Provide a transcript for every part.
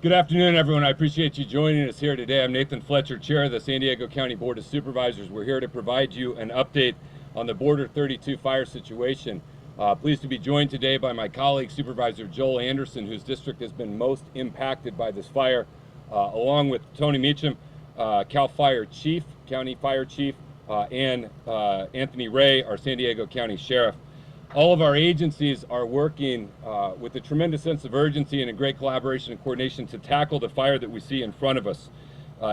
Good afternoon, everyone. I appreciate you joining us here today. I'm Nathan Fletcher, Chair of the San Diego County Board of Supervisors. We're here to provide you an update on the Border 32 fire situation. Pleased to be joined today by my colleague, Supervisor Joel Anderson, whose district has been most impacted by this fire, along with Tony Meacham, CAL FIRE Chief, County Fire Chief, and Anthony Ray, our San Diego County Sheriff. All of our agencies are working with a tremendous sense of urgency and a great collaboration and coordination to tackle the fire that we see in front of us.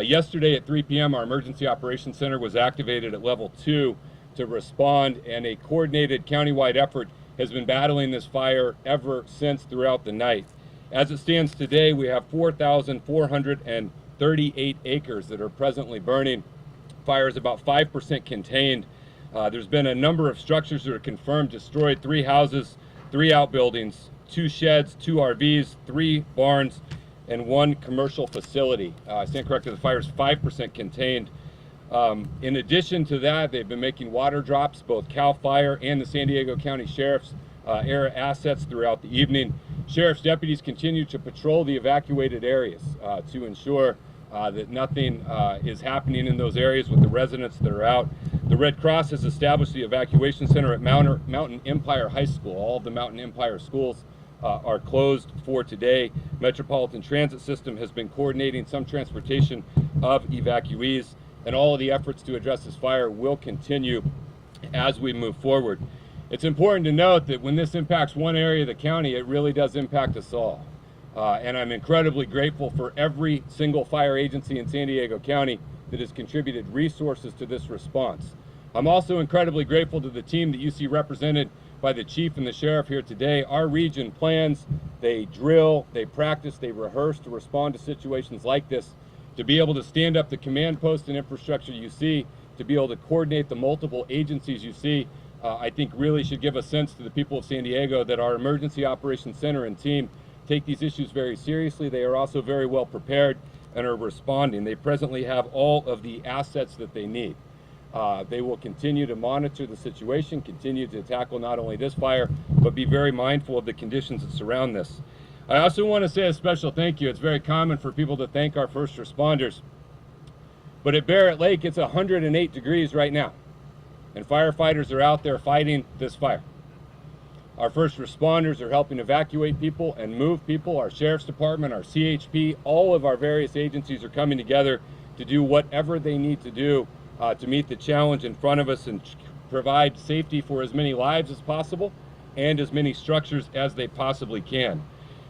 Yesterday at 3 p.m., our Emergency Operations Center was activated at level 2 to respond, and a coordinated countywide effort has been battling this fire ever since throughout the night. As it stands today, we have 4,438 acres that are presently burning. Fire is about 5% contained. There's been a number of structures that are confirmed destroyed: 3 houses, 3 outbuildings, 2 sheds, 2 RVs, 3 barns, and 1 commercial facility. I stand corrected, the fire is 5% contained. In addition to that, they've been making water drops, both CAL FIRE and the San Diego County Sheriff's air assets throughout the evening. Sheriff's deputies continue to patrol the evacuated areas to ensure that nothing is happening in those areas with the residents that are out. The Red Cross has established the evacuation center at Mountain Empire High School. All of the Mountain Empire schools are closed for today. Metropolitan Transit System has been coordinating some transportation of evacuees, and all of the efforts to address this fire will continue as we move forward. It's important to note that when this impacts one area of the county, it really does impact us all. And I'm incredibly grateful for every single fire agency in San Diego County that has contributed resources to this response. I'm also incredibly grateful to the team that you see represented by the chief and the sheriff here today. Our region plans, they drill, they practice, they rehearse to respond to situations like this, to be able to stand up the command post and infrastructure you see, to be able to coordinate the multiple agencies you see. I think really should give a sense to the people of San Diego that our Emergency Operations Center and team take these issues very seriously. They are also very well prepared and are responding. They presently have all of the assets that they need. They will continue to monitor the situation, continue to tackle not only this fire, but be very mindful of the conditions that surround this. I also want to say a special thank you. It's very common for people to thank our first responders, but at Barrett Lake, it's 108 degrees right now, and firefighters are out there fighting this fire. Our first responders are helping evacuate people and move people. Our Sheriff's Department, our CHP, all of our various agencies are coming together to do whatever they need to do to meet the challenge in front of us and provide safety for as many lives as possible and as many structures as they possibly can.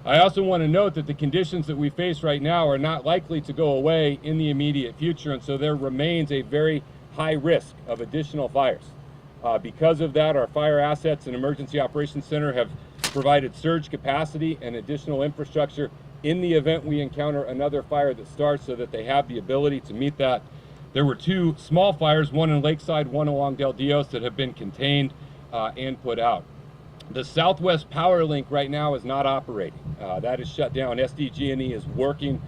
I also want to note that the conditions that we face right now are not likely to go away in the immediate future, and so there remains a very high risk of additional fires. Because of that, our fire assets and Emergency Operations Center have provided surge capacity and additional infrastructure in the event we encounter another fire that starts, so that they have the ability to meet that. There were 2 small fires, one in Lakeside, one along Del Dios, that have been contained and put out. The Southwest Power Link right now is not operating. That is shut down. SDG&E is working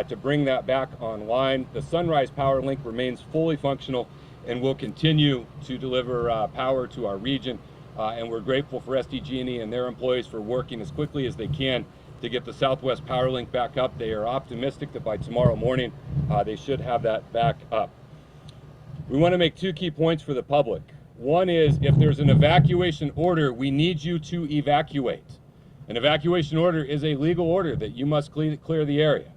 to bring that back online. The Sunrise Power Link remains fully functional and will continue to deliver power to our region. And we're grateful for SDG&E and their employees for working as quickly as they can to get the Southwest Power Link back up. They are optimistic that by tomorrow morning, they should have that back up. We want to make 2 key points for the public. One is, if there's an evacuation order, we need you to evacuate. An evacuation order is a legal order that you must clear the area.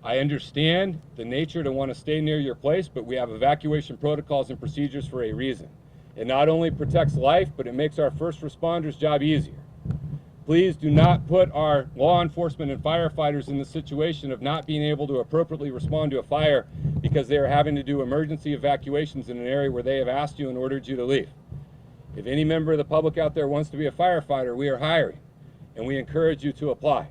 I understand the nature to want to stay near your place, but we have evacuation protocols and procedures for a reason. It not only protects life, but it makes our first responders' job easier. Please do not put our law enforcement and firefighters in the situation of not being able to appropriately respond to a fire because they are having to do emergency evacuations in an area where they have asked you and ordered you to leave. If any member of the public out there wants to be a firefighter, we are hiring, and we encourage you to apply.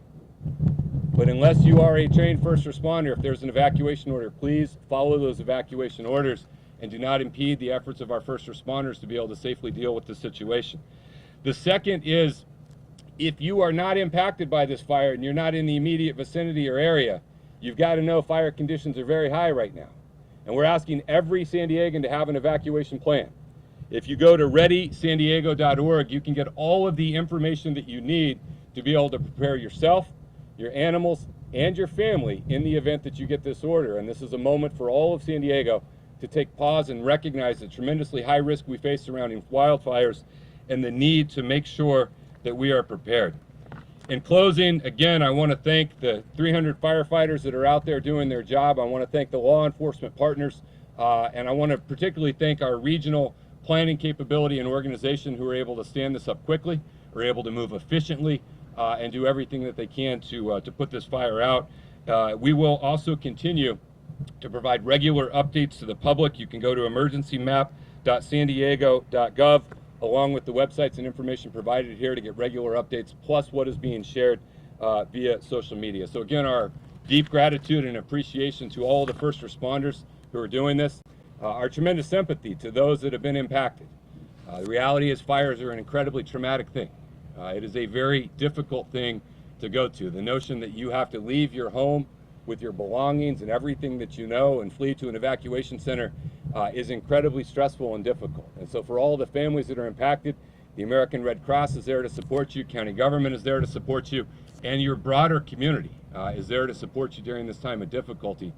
But unless you are a trained first responder, if there's an evacuation order, please follow those evacuation orders and do not impede the efforts of our first responders to be able to safely deal with the situation. The second is, if you are not impacted by this fire and you're not in the immediate vicinity or area, you've got to know fire conditions are very high right now. And we're asking every San Diegan to have an evacuation plan. If you go to readysandiego.org, you can get all of the information that you need to be able to prepare yourself, your animals, and your family in the event that you get this order. And this is a moment for all of San Diego to take pause and recognize the tremendously high risk we face surrounding wildfires and the need to make sure that we are prepared. In closing, again, I want to thank the 300 firefighters that are out there doing their job. I want to thank the law enforcement partners, and I want to particularly thank our regional planning capability and organization who are able to stand this up quickly, are able to move efficiently, and do everything that they can to put this fire out. We will also continue to provide regular updates to the public. You can go to emergencymap.sandiego.gov along with the websites and information provided here to get regular updates, plus what is being shared via social media. So again, our deep gratitude and appreciation to all the first responders who are doing this, our tremendous sympathy to those that have been impacted. The reality is fires are an incredibly traumatic thing. It is a very difficult thing to go to. The notion that you have to leave your home with your belongings and everything that you know and flee to an evacuation center is incredibly stressful and difficult. And so for all the families that are impacted, the American Red Cross is there to support you, county government is there to support you, and your broader community is there to support you during this time of difficulty.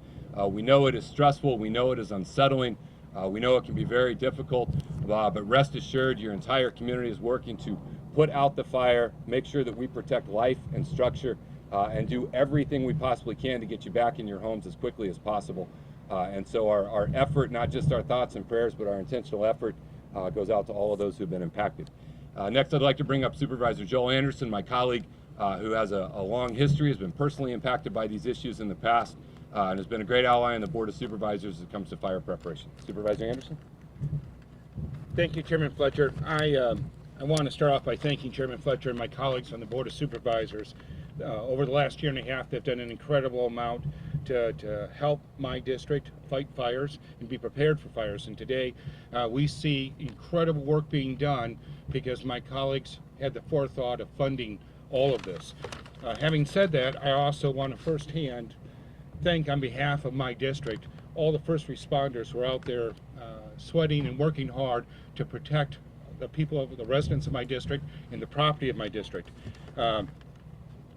We know it is stressful, we know it is unsettling, we know it can be very difficult, but rest assured your entire community is working to put out the fire, make sure that we protect life and structure, and do everything we possibly can to get you back in your homes as quickly as possible. And so our effort, not just our thoughts and prayers, but our intentional effort goes out to all of those who have been impacted. Next, I'd like to bring up Supervisor Joel Anderson, my colleague, who has a long history, has been personally impacted by these issues in the past, and has been a great ally on the Board of Supervisors as it comes to fire preparation. Supervisor Anderson? Thank you, Chairman Fletcher. I want to start off by thanking Chairman Fletcher and my colleagues on the Board of Supervisors. Over the last year and a half, they've done an incredible amount to help my district fight fires and be prepared for fires. And today we see incredible work being done because my colleagues had the forethought of funding all of this. Having said that, I also want to firsthand thank on behalf of my district all the first responders who are out there sweating and working hard to protect the people of the residents of my district and the property of my district.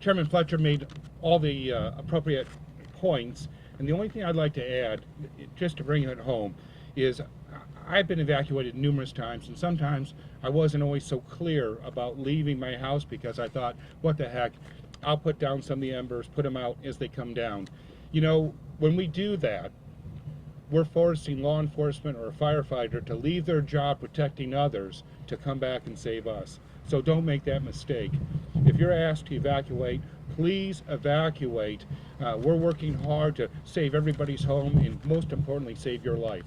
Chairman Fletcher made all the appropriate points, and the only thing I'd like to add, just to bring it home, is I've been evacuated numerous times, and sometimes I wasn't always so clear about leaving my house because I thought, what the heck, I'll put down some of the embers, put them out as they come down. You know, when we do that, we're forcing law enforcement or a firefighter to leave their job protecting others to come back and save us. So don't make that mistake. If you're asked to evacuate, please evacuate. We're working hard to save everybody's home and most importantly, save your life.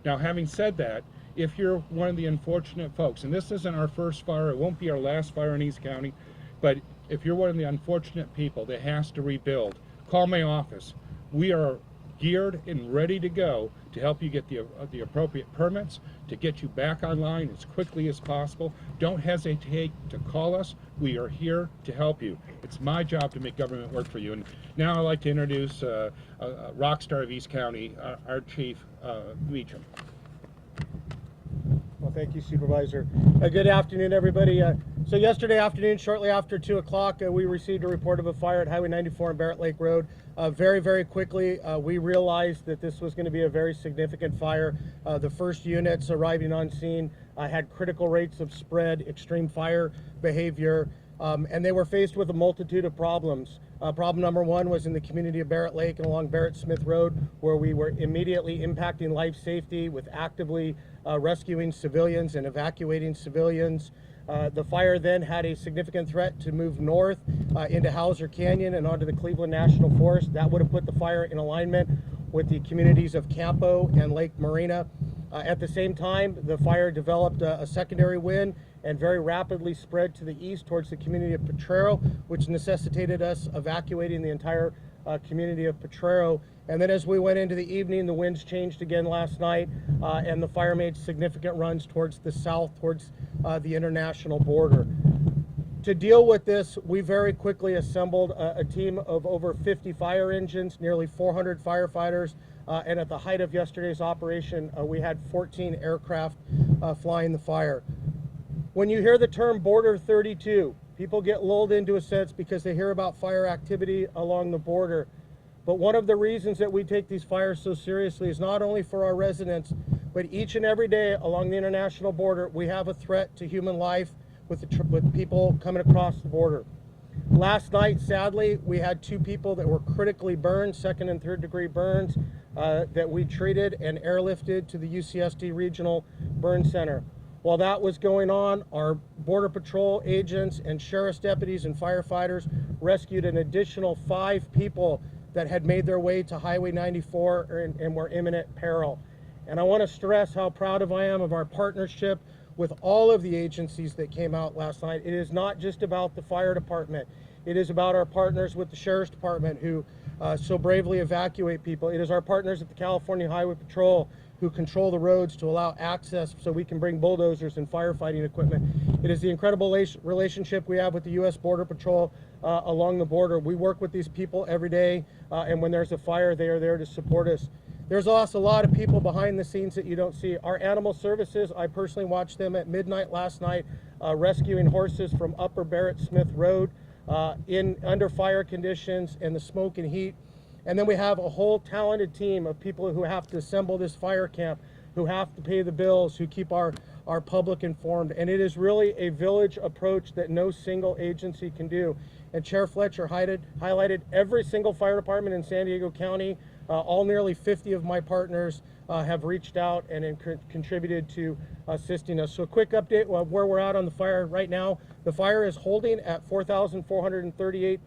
Now, having said that, if you're one of the unfortunate folks, and this isn't our first fire, it won't be our last fire in East County, but if you're one of the unfortunate people that has to rebuild, call my office. We are geared and ready to go to help you get the appropriate permits, to get you back online as quickly as possible. Don't hesitate to call us. We are here to help you. It's my job to make government work for you. And now I'd like to introduce a rock star of East County, our chief, Meacham. Well, thank you, Supervisor. Good afternoon, everybody. So yesterday afternoon, shortly after 2 o'clock, we received a report of a fire at Highway 94 on Barrett Lake Road. Very, very quickly, we realized that this was going to be a very significant fire. The first units arriving on scene had critical rates of spread, extreme fire behavior, and they were faced with a multitude of problems. Problem number one was in the community of Barrett Lake and along Barrett Smith Road, where we were immediately impacting life safety with actively rescuing civilians and evacuating civilians. The fire then had a significant threat to move north into Hauser Canyon and onto the Cleveland National Forest. That would have put the fire in alignment with the communities of Campo and Lake Marina. At the same time, the fire developed a secondary wind and very rapidly spread to the east towards the community of Potrero, which necessitated us evacuating the entire community of Potrero. And then as we went into the evening, the winds changed again last night, and the fire made significant runs towards the south, towards the international border. To deal with this, we very quickly assembled a team of over 50 fire engines, nearly 400 firefighters, and at the height of yesterday's operation, we had 14 aircraft flying the fire. When you hear the term Border 32, People get lulled into a sense because they hear about fire activity along the border. But one of the reasons that we take these fires so seriously is not only for our residents, but each and every day along the international border, we have a threat to human life with people coming across the border. Last night, sadly, we had 2 people that were critically burned, 2nd and 3rd degree burns, that we treated and airlifted to the UCSD Regional Burn Center. While that was going on, our Border Patrol agents and sheriff's deputies and firefighters rescued an additional 5 people that had made their way to Highway 94 and were imminent peril. And I want to stress how proud I am of our partnership with all of the agencies that came out last night. It is not just about the fire department. It is about our partners with the sheriff's department who so bravely evacuate people. It is our partners at the California Highway Patrol who control the roads to allow access so we can bring bulldozers and firefighting equipment. It is the incredible relationship we have with the U.S. Border Patrol along the border. We work with these people every day, and when there's a fire, they are there to support us. There's also a lot of people behind the scenes that you don't see. Our animal services, I personally watched them at midnight last night, rescuing horses from Upper Barrett Smith Road under fire conditions and the smoke and heat. And then we have a whole talented team of people who have to assemble this fire camp, who have to pay the bills, who keep our public informed. And it is really a village approach that no single agency can do. And Chair Fletcher highlighted every single fire department in San Diego County. All nearly 50 of my partners have reached out and contributed to assisting us. So a quick update of where we're at on the fire right now. The fire is holding at 4,438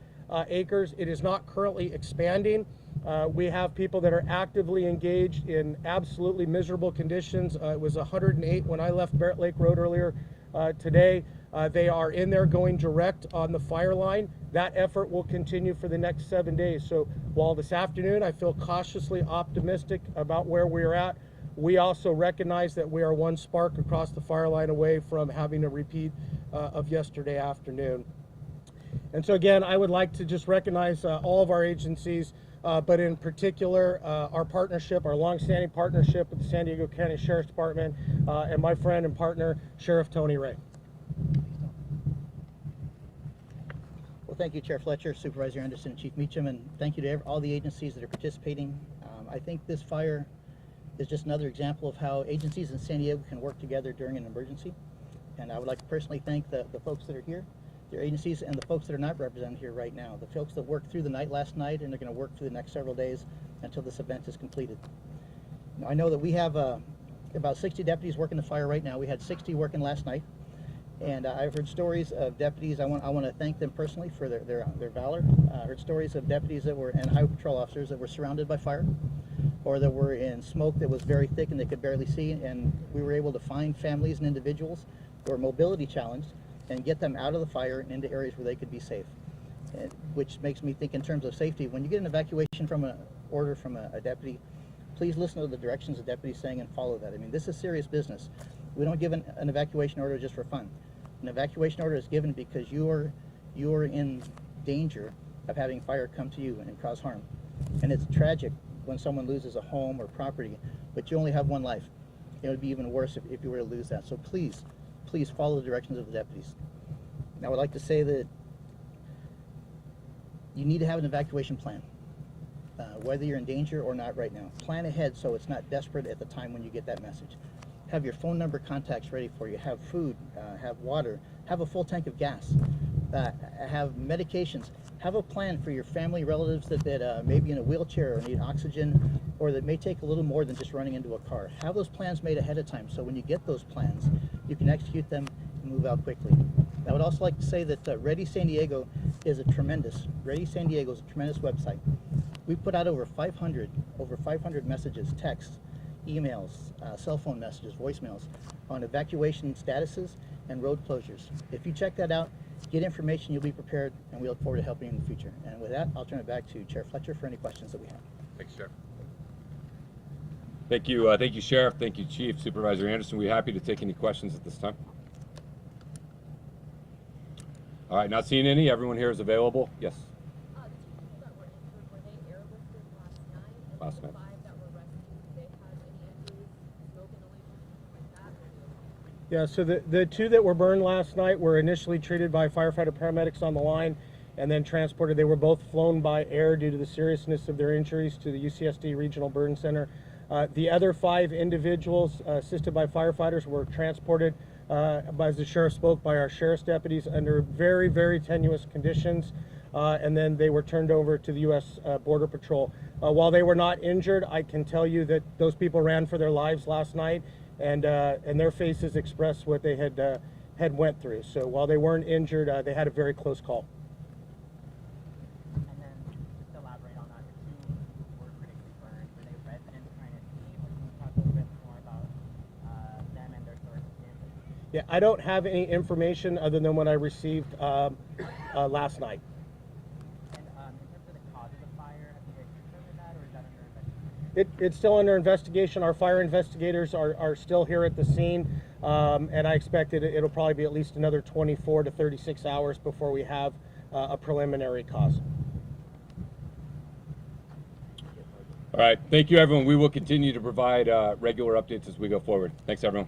acres. It is not currently expanding. We have people that are actively engaged in absolutely miserable conditions. It was 108 when I left Barrett Lake Road earlier today. They are in there going direct on the fire line. That effort will continue for the next 7 days. So while this afternoon I feel cautiously optimistic about where we're at, we also recognize that we are one spark across the fire line away from having a repeat of yesterday afternoon. And so again, I would like to just recognize all of our agencies, but in particular our partnership, our longstanding partnership with the San Diego County Sheriff's Department and my friend and partner, Sheriff Tony Ray. Well, thank you, Chair Fletcher, Supervisor Anderson, and Chief Meacham, and thank you to all the agencies that are participating. I think this fire is just another example of how agencies in San Diego can work together during an emergency. And I would like to personally thank the folks that are here, their agencies, and the folks that are not represented here right now, the folks that worked through the night last night and are going to work through the next several days until this event is completed. Now, I know that we have about 60 deputies working the fire right now. We had 60 working last night. And I've heard stories of deputies. I want to thank them personally for their valor. I heard stories of deputies that were, and highway patrol officers that were surrounded by fire, or that were in smoke that was very thick and they could barely see. And we were able to find families and individuals who were mobility challenged and get them out of the fire and into areas where they could be safe. Which makes me think in terms of safety. When you get an evacuation from an order from a deputy, please listen to the directions the deputy's saying and follow that. I mean, this is serious business. We don't give an evacuation order just for fun. An evacuation order is given because you are in danger of having fire come to you and cause harm. And it's tragic when someone loses a home or property, but you only have one life. It would be even worse if you were to lose that. So please follow the directions of the deputies. Now, I would like to say that you need to have an evacuation plan, whether you're in danger or not right now. Plan ahead so it's not desperate at the time when you get that message. Have your phone number contacts ready for you. Have food, have water, have a full tank of gas, have medications. Have a plan for your family, relatives that may be in a wheelchair or need oxygen, or that may take a little more than just running into a car. Have those plans made ahead of time so when you get those plans, you can execute them and move out quickly. I would also like to say that Ready San Diego is a tremendous website. We put out over 500 messages, texts, emails, cell phone messages, voicemails on evacuation statuses and road closures. If you check that out, get information, you'll be prepared, and we look forward to helping you in the future. And with that, I'll turn it back to Chair Fletcher for any questions that we have. Thanks, Sheriff. Thank you, Sheriff. Thank you, Chief. Supervisor Anderson. We're happy to take any questions at this time. All right, not seeing any. Everyone here is available. Yes. The two people that were injured, were they airlifted last night? And Last then the night. 5 that were rescued, did they have any injuries, smoke inhalation, anything like that? Yeah, so the two that were burned last night were initially treated by firefighter paramedics on the line and then transported. They were both flown by air due to the seriousness of their injuries to the UCSD Regional Burn Center. The other 5 individuals assisted by firefighters were transported, as the sheriff spoke, by our sheriff's deputies under very, very tenuous conditions. And then they were turned over to the U.S. Border Patrol. While they were not injured, I can tell you that those people ran for their lives last night, and their faces expressed what they had went through. So while they weren't injured, they had a very close call. And then just to elaborate on that, the two were critically burned. Were they residents trying to escape? Or can you talk a little bit more about them and their circumstances? Yeah, I don't have any information other than what I received last night. And in terms of the cause of the fire, have you guys determined that, or is that under investigation? It's still under investigation. Our fire investigators are still here at the scene, and I expect it'll probably be at least another 24 to 36 hours before we have a preliminary cause. All right. Thank you, everyone. We will continue to provide regular updates as we go forward. Thanks, everyone.